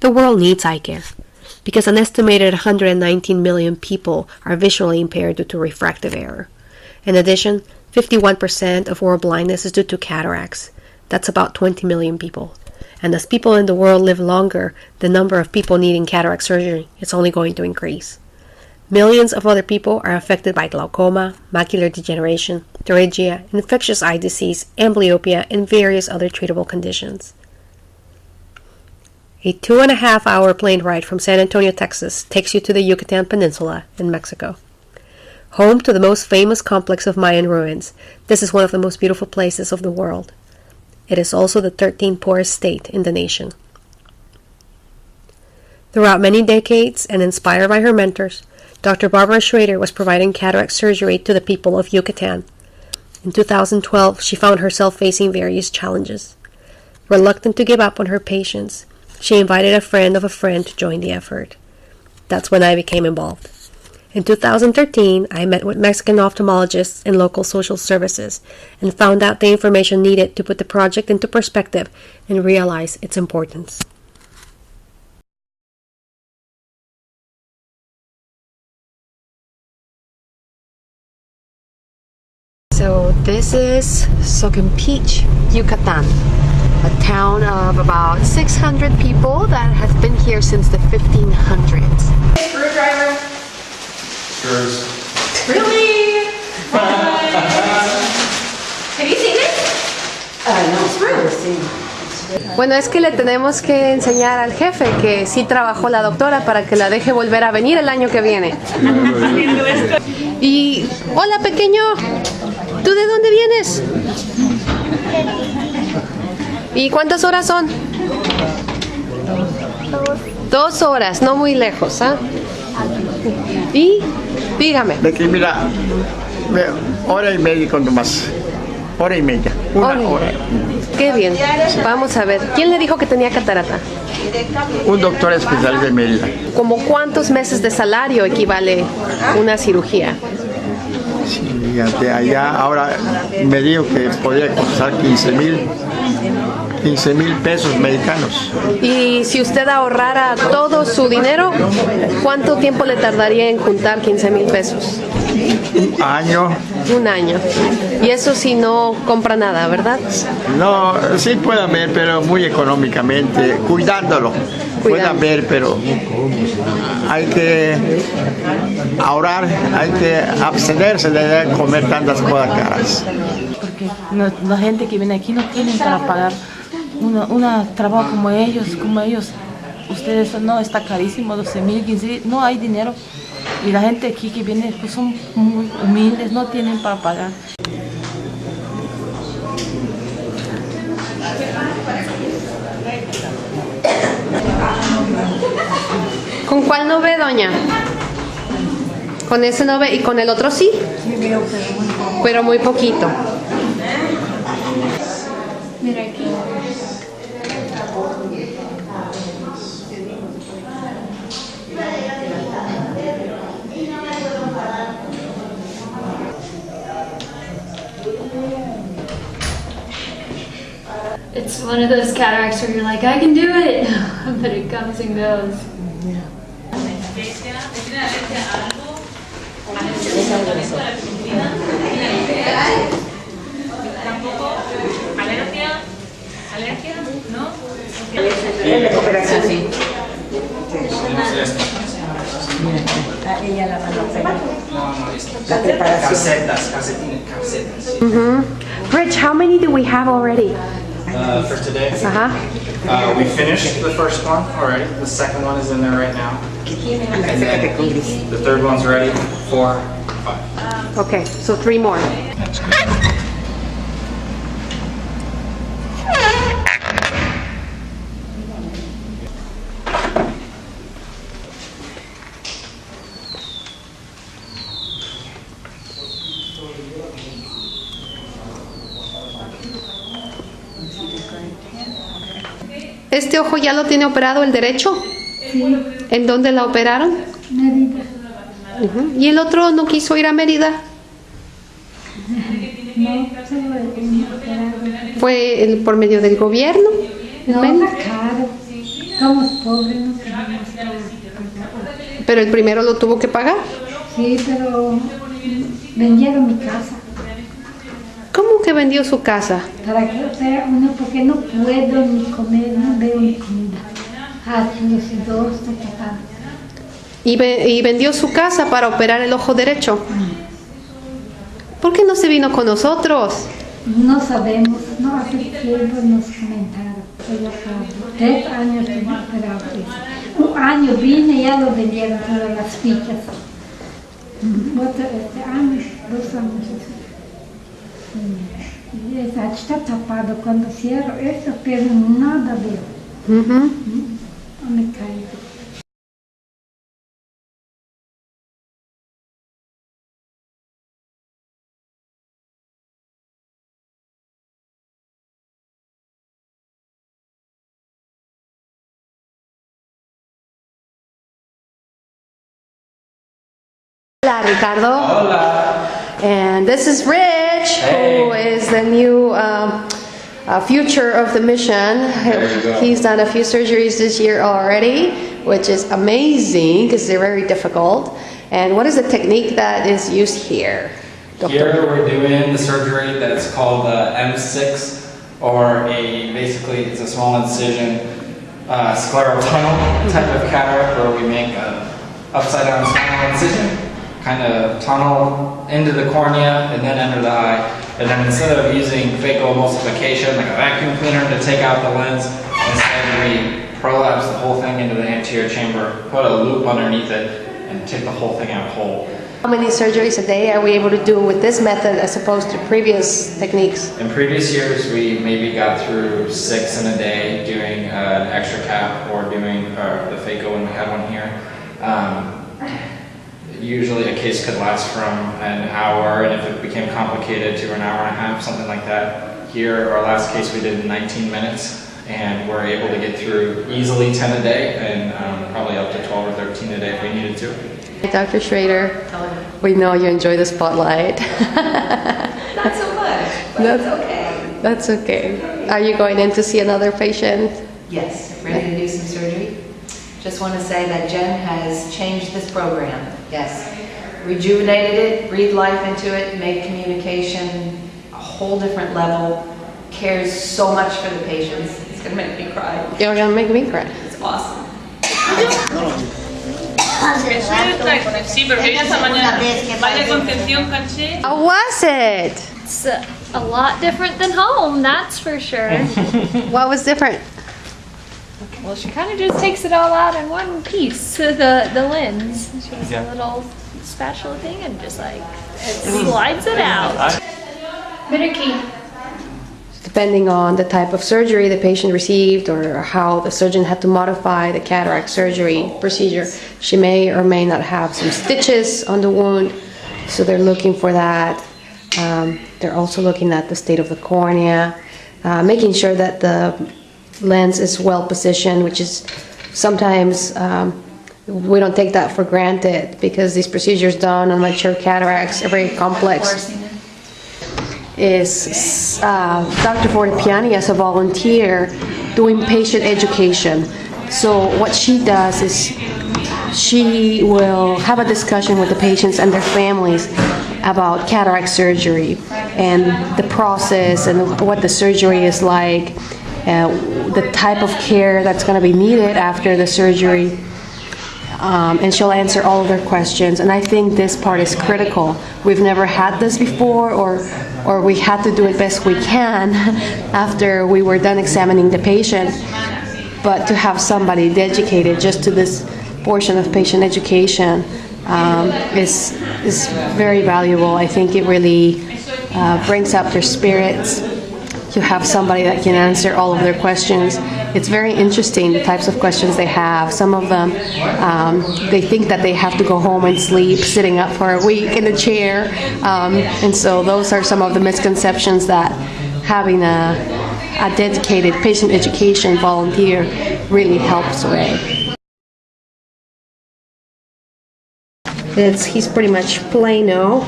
The world needs eye care because an estimated 119 million people are visually impaired due to refractive error. In addition, 51% of world blindness is due to cataracts. That's about 20 million people. And as people in the world live longer, the number of people needing cataract surgery is only going to increase. Millions of other people are affected by glaucoma, macular degeneration, pterygia, infectious eye disease, amblyopia, and various other treatable conditions. A 2.5-hour plane ride from San Antonio, Texas takes you to the Yucatan Peninsula in Mexico. Home to the most famous complex of Mayan ruins, this is one of the most beautiful places of the world. It is also the 13th poorest state in the nation. Throughout many decades, and inspired by her mentors, Dr. Barbara Schrader was providing cataract surgery to the people of Yucatan. In 2012, she found herself facing various challenges. Reluctant to give up on her patients, she invited a friend of a friend to join the effort. That's when I became involved. In 2013, I met with Mexican ophthalmologists and local social services and found out the information needed to put the project into perspective and realize its importance. So this is Soquimpeach, Yucatan, a town of about 600 people that has been here since the 1500s. Screwdriver. Screws. Really? Have you seen it? No, Screws. Bueno, es que le tenemos que enseñar al jefe que sí trabajó la doctora para que la deje volver a venir el año que viene. Y, hola pequeño, ¿tú de dónde vienes? ¿Y cuántas horas son? 2 horas, no muy lejos, ¿ah? Y, dígame. De que mira, hora y media cuando más. Hora y media. Una hora. Qué bien. Vamos a ver. ¿Quién le dijo que tenía catarata? Un doctor especial de Mérida. ¿Cómo cuántos meses de salario equivale una cirugía? Sí, de allá ahora me dijo que podía costar 15,000 pesos mexicanos. Y si usted ahorrara todo su dinero, ¿cuánto tiempo le tardaría en juntar 15,000 pesos? Un año. Un año. Y eso si no compra nada, ¿verdad? No, sí puede haber, pero muy económicamente, cuidándolo. Puede haber, pero hay que ahorrar, hay que abstenerse de comer tantas cosas caras. Porque la gente que viene aquí no tienen para pagar un trabajo como ellos. Ustedes no, está carísimo, 12,000, 15,000, no hay dinero. Y la gente aquí que viene pues son muy humildes, no tienen para pagar. ¿Con cuál no ve, doña? ¿Con ese no ve y con el otro sí? Sí, veo, pero muy poquito. Mira aquí. It's one of those cataracts where you're like, I can do it, but it comes and goes. ¿Alergia? ¿No? Recuperación, sí. Ella la mandó a operar. La preparación. Casetas. Rich, how many do we have already? For today, Uh-huh. we finished the first one already. The second one is in there right now. And then the third one's ready. 4, 5. Okay, so 3 more. ¿Este ojo ya lo tiene operado, el derecho? Sí. ¿En dónde la operaron? Mérida. ¿Y el otro no quiso ir a Mérida? No, solo el operado. ¿Fue por medio del gobierno? No, está caro. somos pobres, no tenemos todo. Pero el primero lo tuvo que pagar. Sí, pero vendieron mi casa. ¿Cómo que vendió su casa? Para que opere uno, porque no puedo ni comer, no veo ni comida. Los dos estoy tapando. Y vendió su casa para operar el ojo derecho. ¿Por qué no se vino con nosotros? No sabemos, no hace tiempo nos comentaron. Pero 3 años que me operado. 1 año vine y ya lo vendieron todas las fichas. Este año, 2 años. Y está tapado. Cuando cierro eso, pero nada veo. No me caigo. Hola, Ricardo. Hola. And this is Rich, who is the new future of the mission. There you go. He's done a few surgeries this year already, which is amazing because they're very difficult. And what is the technique that is used here, Doctor? Here we're doing the surgery that's called M6, or basically it's a small incision, sclerotunnel type of cataract, where we make a upside down spinal incision, kind of tunnel into the cornea and then enter the eye. And then instead of using phacoemulsification, like a vacuum cleaner to take out the lens, instead we prolapse the whole thing into the anterior chamber, put a loop underneath it, and take the whole thing out whole. How many surgeries a day are we able to do with this method as opposed to previous techniques? In previous years, we maybe got through 6 in a day doing an extra cap or doing the phaco when we had one here. Usually a case could last from an hour, and if it became complicated, to an hour and a half, something like that. Here, our last case we did in 19 minutes, and we're able to get through easily 10 a day, and probably up to 12 or 13 a day if we needed to. Dr. Schrader, we know you enjoy the spotlight. Not so much, but it's okay. That's okay. Are you going in to see another patient? Yes, ready to do some surgery. Just want to say that Jen has changed this program. Yes, rejuvenated it, breathed life into it, made communication a whole different level, cares so much for the patients. It's going to make me cry. You're going to make me cry. It's awesome. How was it? It's a lot different than home, that's for sure. What was different? Well, she kind of just takes it all out in one piece, the lens. She has a little spatula thing and just like it slides it out. Bitter key. Depending on the type of surgery the patient received or how the surgeon had to modify the cataract surgery procedure, she may or may not have some stitches on the wound, so they're looking for that. They're also looking at the state of the cornea, making sure that the lens is well positioned, which is sometimes we don't take that for granted because these procedures done on mature cataracts are very complex. Is Dr. Fortepiani as a volunteer doing patient education. So what she does is she will have a discussion with the patients and their families about cataract surgery and the process and what the surgery is like, the type of care that's going to be needed after the surgery. And she'll answer all of their questions, and I think this part is critical. We've never had this before, or we had to do it best we can after we were done examining the patient. But to have somebody dedicated just to this portion of patient education is very valuable. I think it really brings up their spirits to have somebody that can answer all of their questions. It's very interesting, the types of questions they have. Some of them, they think that they have to go home and sleep sitting up for a week in a chair. And so those are some of the misconceptions that having a dedicated patient education volunteer really helps with. He's pretty much plano.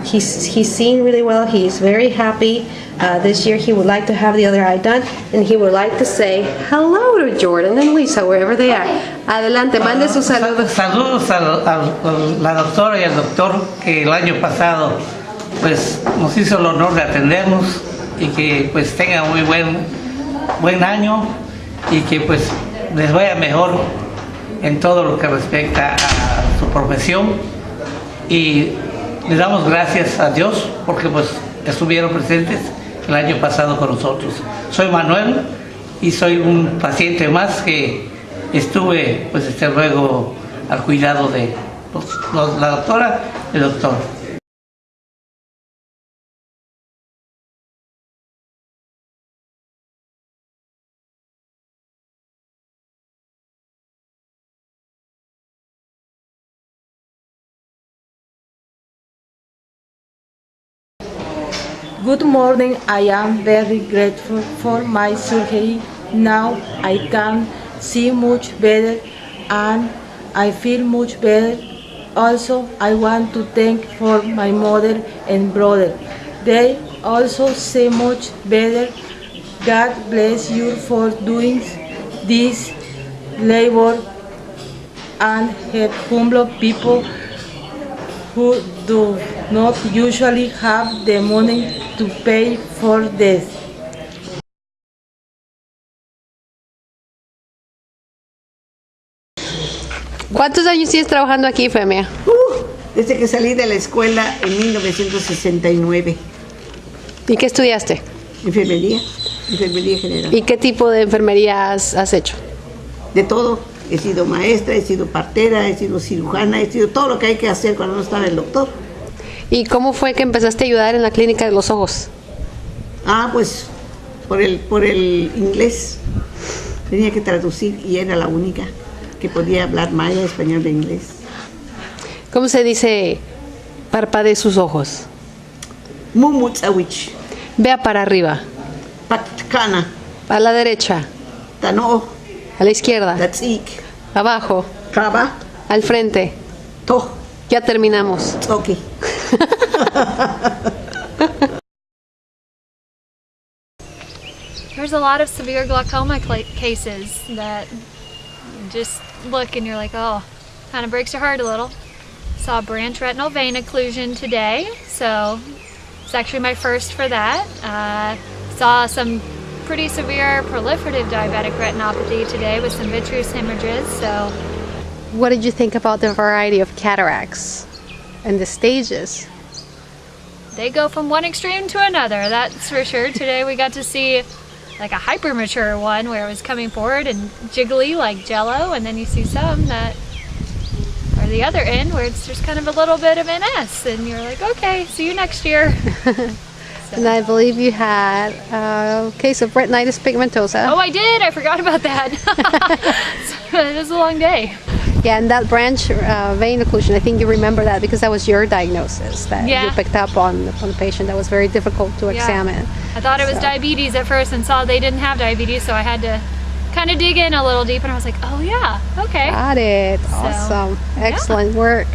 He's seeing really well. He's very happy. This year he would like to have the other eye done, and he would like to say hello to Jordan and Lisa wherever they are. Adelante, mande sus saludos. Saludos a la doctora y al doctor que el año pasado pues nos hizo el honor de atendernos y que pues tengan muy buen año y que pues les vaya mejor en todo lo que respecta a su profesión, y le damos gracias a Dios porque pues estuvieron presentes el año pasado con nosotros. Soy Manuel y soy un paciente más que estuve pues luego al cuidado de la doctora y el doctor. Good morning, I am very grateful for my surgery. Now I can see much better and I feel much better. Also, I want to thank for my mother and brother. They also see much better. God bless you for doing this labor and help humble people who do not usually have the money to pay for this. ¿Cuántos años tienes trabajando aquí, Femia? Desde que salí de la escuela en 1969. ¿Y qué estudiaste? Enfermería general. ¿Y qué tipo de enfermería has hecho? De todo. He sido maestra, he sido partera, he sido cirujana, he sido todo lo que hay que hacer cuando no estaba el doctor. ¿Y cómo fue que empezaste a ayudar en la clínica de los ojos? Pues por el inglés. Tenía que traducir y era la única que podía hablar maya, español e inglés. ¿Cómo se dice parpadee sus ojos? Mumutsawich. Vea para arriba. Patkana. A la derecha. Tano. A la izquierda. Tatsik. Abajo. Kaba. Al frente. To. Ya terminamos. Ok. There's a lot of severe glaucoma cases that just look and you're like, oh, kind of breaks your heart a little. Saw branch retinal vein occlusion today, so it's actually my first for that. Saw some pretty severe proliferative diabetic retinopathy today with some vitreous hemorrhages. So, what did you think about the variety of cataracts and the stages? They go from one extreme to another, that's for sure. Today we got to see like a hyper mature one where it was coming forward and jiggly like jello, and then you see some that are the other end where it's just kind of a little bit of NS, and you're like, okay, see you next year. And I believe you had a case of retinitis pigmentosa. Oh, I did. I forgot about that. It was a long day. Yeah, and that branch vein occlusion, I think you remember that because that was your diagnosis that you picked up on the patient. That was very difficult to examine. I thought it was diabetes at first and saw they didn't have diabetes, so I had to kind of dig in a little deep, and I was like, oh yeah, okay. Got it. Awesome. Excellent work.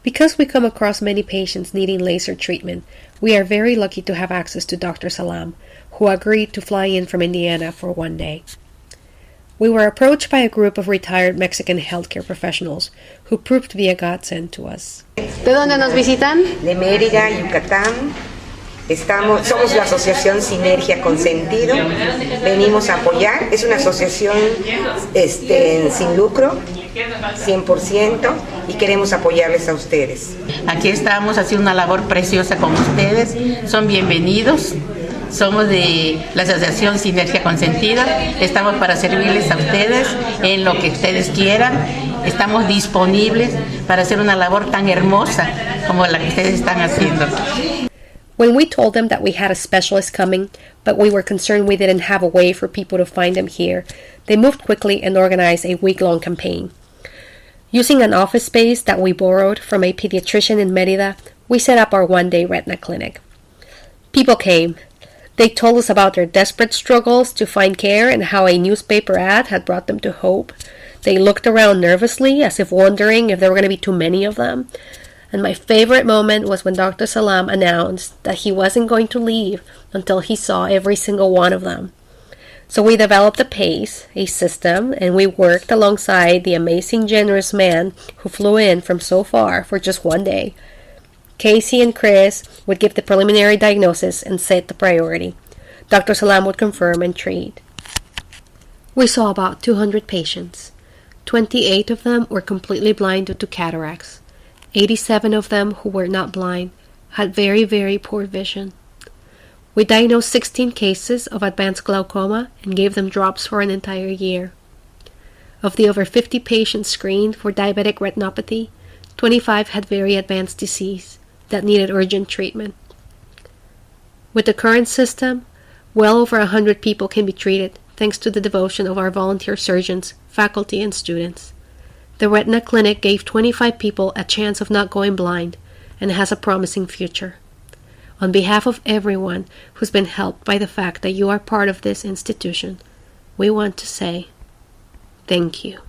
Because we come across many patients needing laser treatment, we are very lucky to have access to Dr. Salam, who agreed to fly in from Indiana for one day. We were approached by a group of retired Mexican healthcare professionals who proved to be a godsend to us. ¿De dónde nos visitan? De Mérida, Yucatán. Somos la asociación Sinergia con Sentido. Venimos a apoyar. Es una asociación sin lucro, 100%, y queremos apoyarles a ustedes. Aquí estamos haciendo una labor preciosa con ustedes. Son bienvenidos. Somos de la asociación Sinergia con Sentido. Estamos para servirles a ustedes en lo que ustedes quieran. Estamos disponibles para hacer una labor tan hermosa como la que ustedes están haciendo. When we told them that we had a specialist coming, but we were concerned we didn't have a way for people to find them here, they moved quickly and organized a week-long campaign. Using an office space that we borrowed from a pediatrician in Mérida, we set up our one-day retina clinic. People came. They told us about their desperate struggles to find care and how a newspaper ad had brought them to hope. They looked around nervously, as if wondering if there were going to be too many of them. And my favorite moment was when Dr. Salam announced that he wasn't going to leave until he saw every single one of them. So we developed a pace, a system, and we worked alongside the amazing, generous man who flew in from so far for just one day. Casey and Chris would give the preliminary diagnosis and set the priority. Dr. Salam would confirm and treat. We saw about 200 patients. 28 of them were completely blind due to cataracts. 87 of them who were not blind had very, very poor vision. We diagnosed 16 cases of advanced glaucoma and gave them drops for an entire year. Of the over 50 patients screened for diabetic retinopathy, 25 had very advanced disease that needed urgent treatment. With the current system, well over 100 people can be treated thanks to the devotion of our volunteer surgeons, faculty, and students. The Retina Clinic gave 25 people a chance of not going blind and has a promising future. On behalf of everyone who's been helped by the fact that you are part of this institution, we want to say thank you.